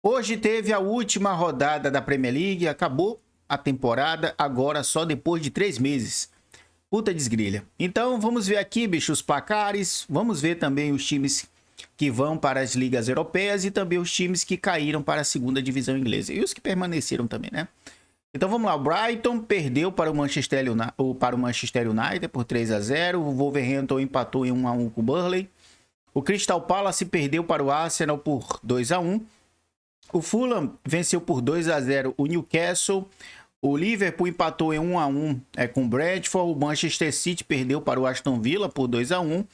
Hoje teve a última rodada da Premier League, acabou a temporada agora só depois de 3 meses. Puta desgrilha. Então vamos ver aqui, bicho, os placares, vamos ver também os times que vão para as ligas europeias e também os times que caíram para a segunda divisão inglesa e os que permaneceram também, né? Então vamos lá, o Brighton perdeu para o Manchester United por 3-0, o Wolverhampton empatou em 1-1 com o Burnley, o Crystal Palace perdeu para o Arsenal por 2-1, o Fulham venceu por 2-0 o Newcastle, o Liverpool empatou em 1-1 com o Brentford, o Manchester City perdeu para o Aston Villa por 2-1,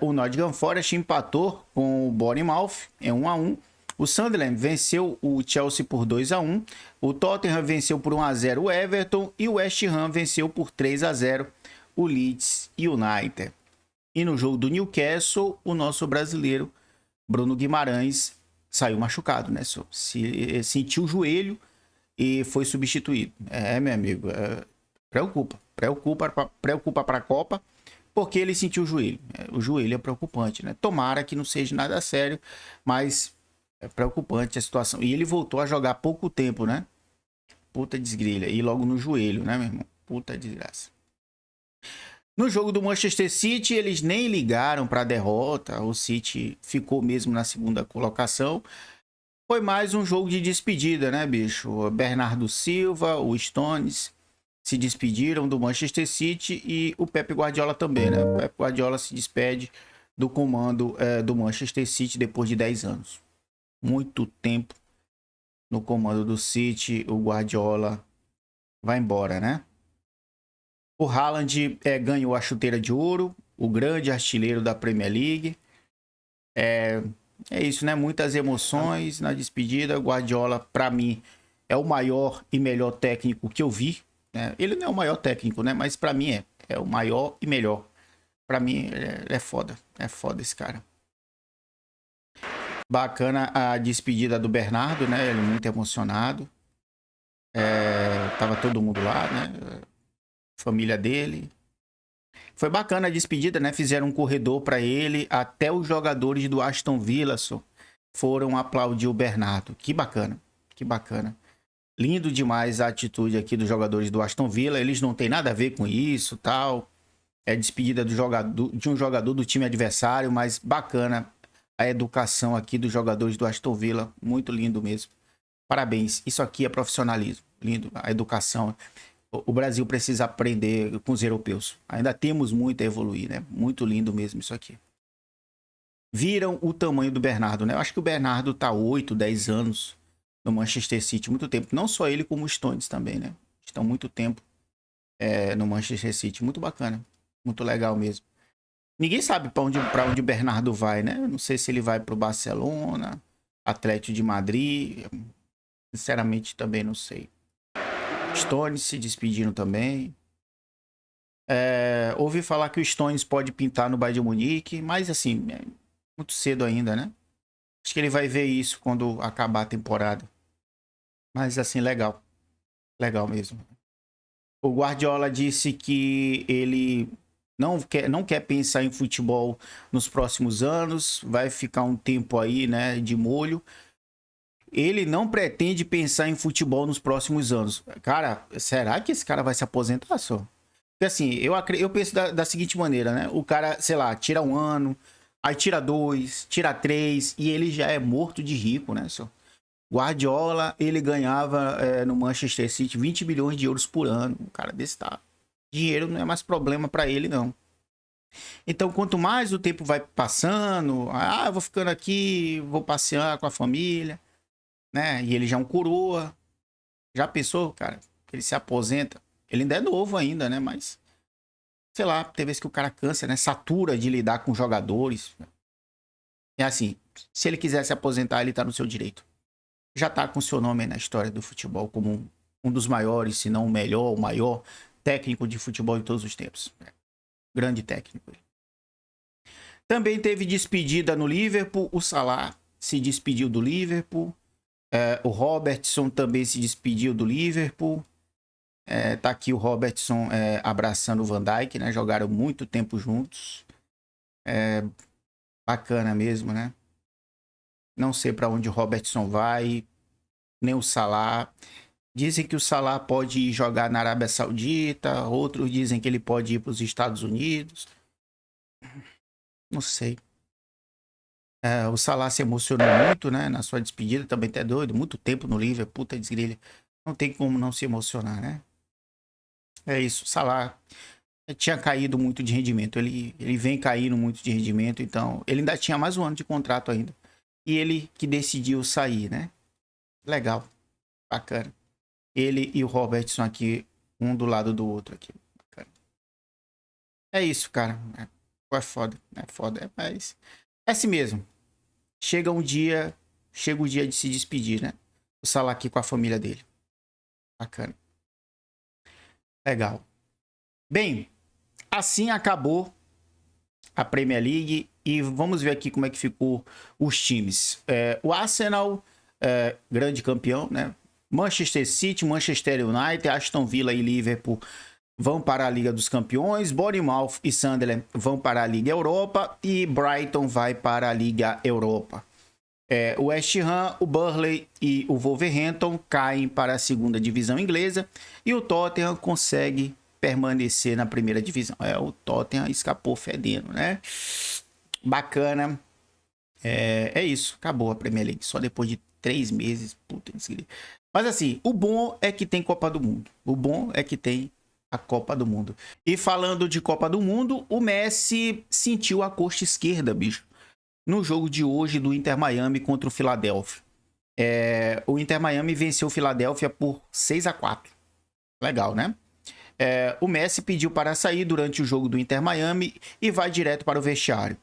o Nottingham Forest empatou com o Bournemouth em 1-1, o Sunderland venceu o Chelsea por 2-1, o Tottenham venceu por 1-0 o Everton e o West Ham venceu por 3-0 o Leeds United. E no jogo do Newcastle, o nosso brasileiro Bruno Guimarães saiu machucado, né? Sentiu o joelho e foi substituído. Meu amigo, preocupa para a Copa, porque ele sentiu o joelho. O joelho é preocupante, né? Tomara que não seja nada sério, mas é preocupante a situação. E ele voltou a jogar há pouco tempo, né? Puta desgrilha. E logo no joelho, né, meu irmão? Puta desgraça. No jogo do Manchester City, eles nem ligaram para a derrota. O City ficou mesmo na segunda colocação. Foi mais um jogo de despedida, né, bicho? O Bernardo Silva, o Stones se despediram do Manchester City e o Pep Guardiola também, né? O Pep Guardiola se despede do comando do Manchester City depois de 10 anos. Muito tempo no comando do City, o Guardiola vai embora, né? O Haaland ganhou a chuteira de ouro, o grande artilheiro da Premier League. É isso, né? Muitas emoções na despedida. O Guardiola, para mim, é o maior e melhor técnico que eu vi. Né? Ele não é o maior técnico, né? Mas para mim é o maior e melhor. Para mim, é foda. É foda esse cara. Bacana a despedida do Bernardo, né? Ele muito emocionado. Tava todo mundo lá, né? Família dele. Foi bacana a despedida, né? Fizeram um corredor para ele. Até os jogadores do Aston Villa foram aplaudir o Bernardo. Que bacana, que bacana. Lindo demais a atitude aqui dos jogadores do Aston Villa. Eles não têm nada a ver com isso, tal. É despedida de um jogador do time adversário, mas bacana a educação aqui dos jogadores do Aston Villa. Muito lindo mesmo. Parabéns. Isso aqui é profissionalismo. Lindo. A educação. O Brasil precisa aprender com os europeus. Ainda temos muito a evoluir, né? Muito lindo mesmo isso aqui. Viram o tamanho do Bernardo, né? Eu acho que o Bernardo tá 8, 10 anos no Manchester City. Muito tempo. Não só ele, como os Stones também, né? Estão muito tempo no Manchester City. Muito bacana. Muito legal mesmo. Ninguém sabe para onde o Bernardo vai, né? Eu não sei se ele vai pro Barcelona, Atlético de Madrid. Sinceramente, também não sei. Stones se despediram também. Ouvi falar que o Stones pode pintar no Bayern de Munique, mas assim, é muito cedo ainda, né? Acho que ele vai ver isso quando acabar a temporada. Mas assim, legal. Legal mesmo. O Guardiola disse que ele não quer pensar em futebol nos próximos anos, vai ficar um tempo aí, né, de molho. Ele não pretende pensar em futebol nos próximos anos. Cara, será que esse cara vai se aposentar só? Porque assim, eu penso da seguinte maneira, né? O cara, sei lá, tira 1 ano, aí tira 2, tira 3, e ele já é morto de rico, né, só? Guardiola, ele ganhava no Manchester City 20 milhões de euros por ano. Um cara desse tá. Dinheiro não é mais problema pra ele, não. Então, quanto mais o tempo vai passando, eu vou ficando aqui, vou passear com a família, né? E ele já é um coroa. Já pensou, cara, que ele se aposenta? Ele ainda é novo ainda, né? Mas, sei lá, tem vezes que o cara cansa, né? Satura de lidar com jogadores. É assim, se ele quiser se aposentar, ele tá no seu direito. Já tá com seu nome na história do futebol como um dos maiores, se não o melhor, o maior técnico de futebol de todos os tempos. Grande técnico. Também teve despedida no Liverpool. O Salah se despediu do Liverpool. O Robertson também se despediu do Liverpool. Tá aqui o Robertson abraçando o Van Dijk, né? Jogaram muito tempo juntos. Bacana mesmo, né? Não sei para onde o Robertson vai, nem o Salah. Dizem que o Salah pode ir jogar na Arábia Saudita, outros dizem que ele pode ir para os Estados Unidos. Não sei. O Salah se emocionou muito, né? Na sua despedida, também tá doido. Muito tempo no Liverpool, puta desgrilha. Não tem como não se emocionar, né? É isso. O Salah tinha caído muito de rendimento. Ele vem caindo muito de rendimento, então ele ainda tinha mais um ano de contrato ainda. E ele que decidiu sair, né? Legal. Bacana. Ele e o Robertson aqui, um do lado do outro aqui. Bacana. É isso, cara. É foda. É foda. Mas é assim mesmo. Chega o dia de se despedir, né? O Salah aqui com a família dele. Bacana. Legal. Bem, assim acabou a Premier League e vamos ver aqui como é que ficou os times. O Arsenal, grande campeão, né? Manchester City, Manchester United, Aston Villa e Liverpool vão para a Liga dos Campeões, Bournemouth e Sunderland vão para a Liga Europa e Brighton vai para a Liga Europa. O West Ham, o Burnley e o Wolverhampton caem para a segunda divisão inglesa e o Tottenham consegue permanecer na primeira divisão. O Tottenham escapou fedendo, né? Bacana. É isso, acabou a Premier League só depois de 3 meses. Puta, mas assim, o bom é que tem Copa do Mundo. O bom é que tem a Copa do Mundo. E falando de Copa do Mundo, o Messi sentiu a coxa esquerda, bicho, no jogo de hoje do Inter Miami contra o Philadelphia. O Inter Miami venceu o Philadelphia por 6-4. Legal, né? O Messi pediu para sair durante o jogo do Inter Miami e vai direto para o vestiário.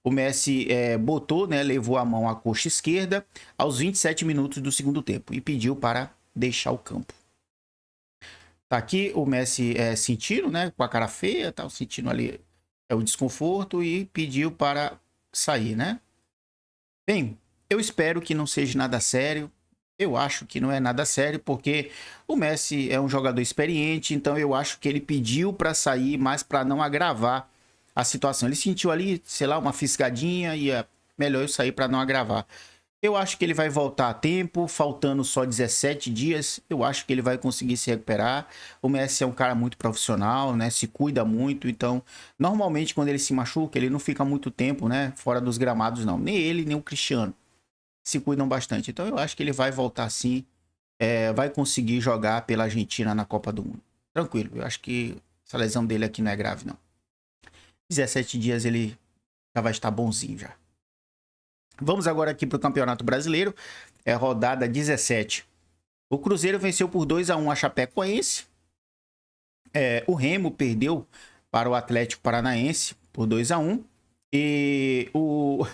O Messi botou, né, levou a mão à coxa esquerda aos 27 minutos do segundo tempo e pediu para deixar o campo. Tá aqui o Messi sentindo, né, com a cara feia, tá sentindo ali o desconforto e pediu para sair, né? Bem, eu espero que não seja nada sério. Eu acho que não é nada sério, porque o Messi é um jogador experiente, então eu acho que ele pediu para sair, mas para não agravar a situação. Ele sentiu ali, sei lá, uma fisgadinha e é melhor eu sair para não agravar. Eu acho que ele vai voltar a tempo, faltando só 17 dias. Eu acho que ele vai conseguir se recuperar. O Messi é um cara muito profissional, né? Se cuida muito. Então, normalmente, quando ele se machuca, ele não fica muito tempo, né? Fora dos gramados, não. Nem ele, nem o Cristiano se cuidam bastante. Então, eu acho que ele vai voltar sim. Vai conseguir jogar pela Argentina na Copa do Mundo. Tranquilo. Eu acho que essa lesão dele aqui não é grave, não. 17 dias ele já vai estar bonzinho já. Vamos agora aqui para o Campeonato Brasileiro. Rodada 17. O Cruzeiro venceu por 2-1 a Chapecoense. O Remo perdeu para o Atlético Paranaense por 2-1. E o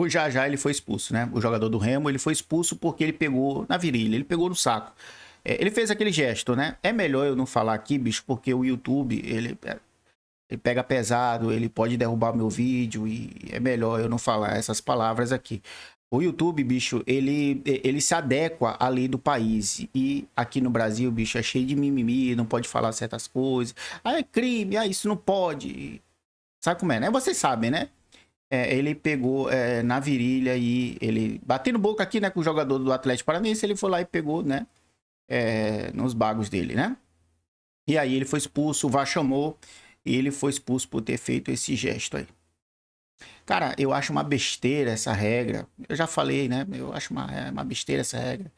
Jajá ele foi expulso, né? O jogador do Remo ele foi expulso porque ele pegou na virilha, ele pegou no saco. Ele fez aquele gesto, né? É melhor eu não falar aqui, bicho, porque o YouTube, ele pega pesado, ele pode derrubar meu vídeo e é melhor eu não falar essas palavras aqui. O YouTube, bicho, ele se adequa à lei do país. E aqui no Brasil, bicho, é cheio de mimimi, não pode falar certas coisas. É crime, isso não pode. Sabe como é, né? Vocês sabem, né? Ele pegou na virilha e ele batendo boca aqui, né, com o jogador do Atlético Paranaense, ele foi lá e pegou, né, nos bagos dele, né? E aí ele foi expulso, o VAR chamou e ele foi expulso por ter feito esse gesto aí. Cara, eu acho uma besteira essa regra. Eu já falei, né? Eu acho uma besteira essa regra.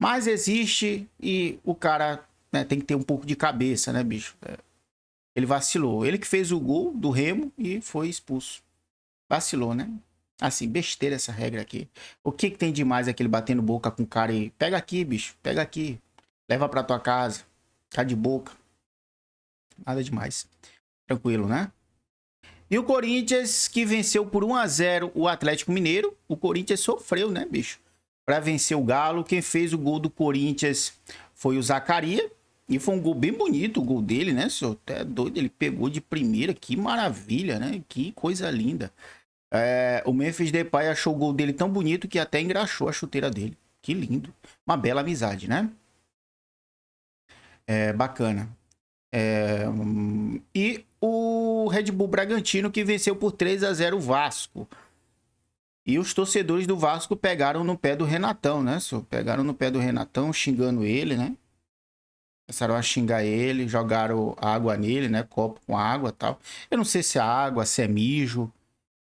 Mas existe e o cara, né, tem que ter um pouco de cabeça, né, bicho? Ele vacilou. Ele que fez o gol do Remo e foi expulso. Vacilou, né? Assim, besteira essa regra aqui. O que tem de mais aquele batendo boca com o cara e pega aqui, bicho, pega aqui. Leva pra tua casa. Tá de boca. Nada demais. Tranquilo, né? E o Corinthians que venceu por 1-0 o Atlético Mineiro. O Corinthians sofreu, né, bicho? Pra vencer o Galo. Quem fez o gol do Corinthians foi o Zacarias. E foi um gol bem bonito o gol dele, né? Senhor? Até doido, ele pegou de primeira. Que maravilha, né? Que coisa linda. O Memphis Depay achou o gol dele tão bonito que até engraxou a chuteira dele. Que lindo. Uma bela amizade, né? Bacana. E o Red Bull Bragantino que venceu por 3-0 o Vasco. E os torcedores do Vasco pegaram no pé do Renatão, né? Pegaram no pé do Renatão, xingando ele, né? Começaram a xingar ele, jogaram água nele, né? Copo com água e tal. Eu não sei se é água, se é mijo.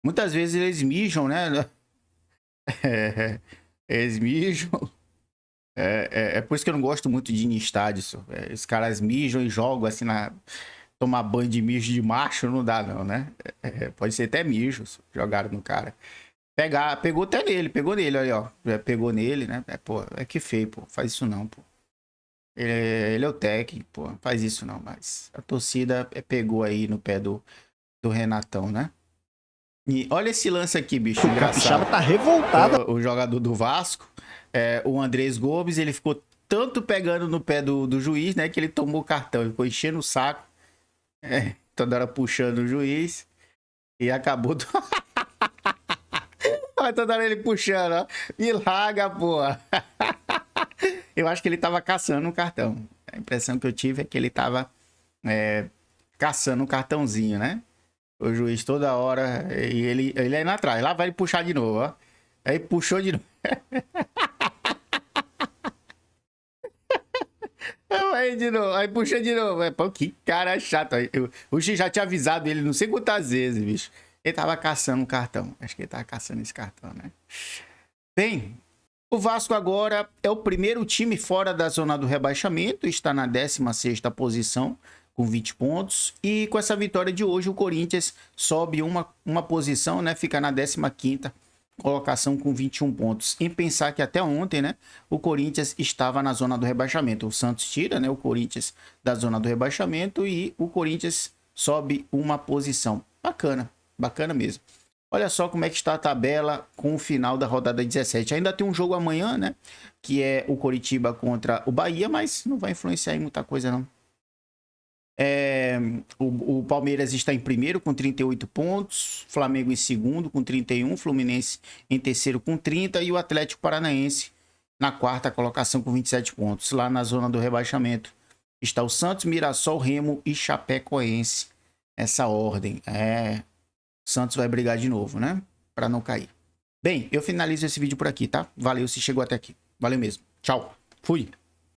Muitas vezes eles mijam, né? É, eles mijam. É por isso que eu não gosto muito de ir em estádio. Os caras mijam e jogam assim na. Tomar banho de mijo de macho não dá, não, né? Pode ser até mijo, jogaram no cara. Pegou até nele, pegou nele, olha, ó. Pegou nele, né? Pô, que feio, pô. Faz isso não, pô. Ele é o técnico, pô. Faz isso não, mas a torcida pegou aí no pé do Renatão, né? E olha esse lance aqui, bicho. O Capixaba tá revoltado. O jogador do Vasco, o Andrés Gomes, ele ficou tanto pegando no pé do juiz, né? Que ele tomou o cartão. Ele ficou enchendo o saco. Toda hora puxando o juiz. E acabou. Olha toda hora ele puxando, ó. Me larga, porra. Eu acho que ele tava caçando um cartão. A impressão que eu tive é que ele tava caçando um cartãozinho, né? O juiz toda hora. E ele aí atrás. Lá vai ele puxar de novo, ó. Aí puxou de novo. Aí de novo. Aí puxa de novo. Pô, que cara chato. O juiz já tinha avisado ele não sei quantas vezes, bicho. Ele tava caçando um cartão. Acho que ele tava caçando esse cartão, né? Bem, o Vasco agora é o primeiro time fora da zona do rebaixamento. Está na 16ª posição com 20 pontos. E com essa vitória de hoje, o Corinthians sobe uma posição, né? Fica na 15ª colocação com 21 pontos. Em pensar que até ontem, né? O Corinthians estava na zona do rebaixamento. O Santos tira, né? O Corinthians da zona do rebaixamento e o Corinthians sobe uma posição. Bacana. Bacana mesmo. Olha só como é que está a tabela com o final da rodada 17. Ainda tem um jogo amanhã, né? Que é o Coritiba contra o Bahia, mas não vai influenciar em muita coisa, não. O Palmeiras está em primeiro com 38 pontos, Flamengo em segundo com 31, Fluminense em terceiro com 30 e o Atlético Paranaense na quarta colocação com 27 pontos. Lá na zona do rebaixamento está o Santos, Mirassol, Remo e Chapecoense. Essa ordem. Santos vai brigar de novo, né? Para não cair. Bem, eu finalizo esse vídeo por aqui, tá? Valeu se chegou até aqui. Valeu mesmo. Tchau. Fui.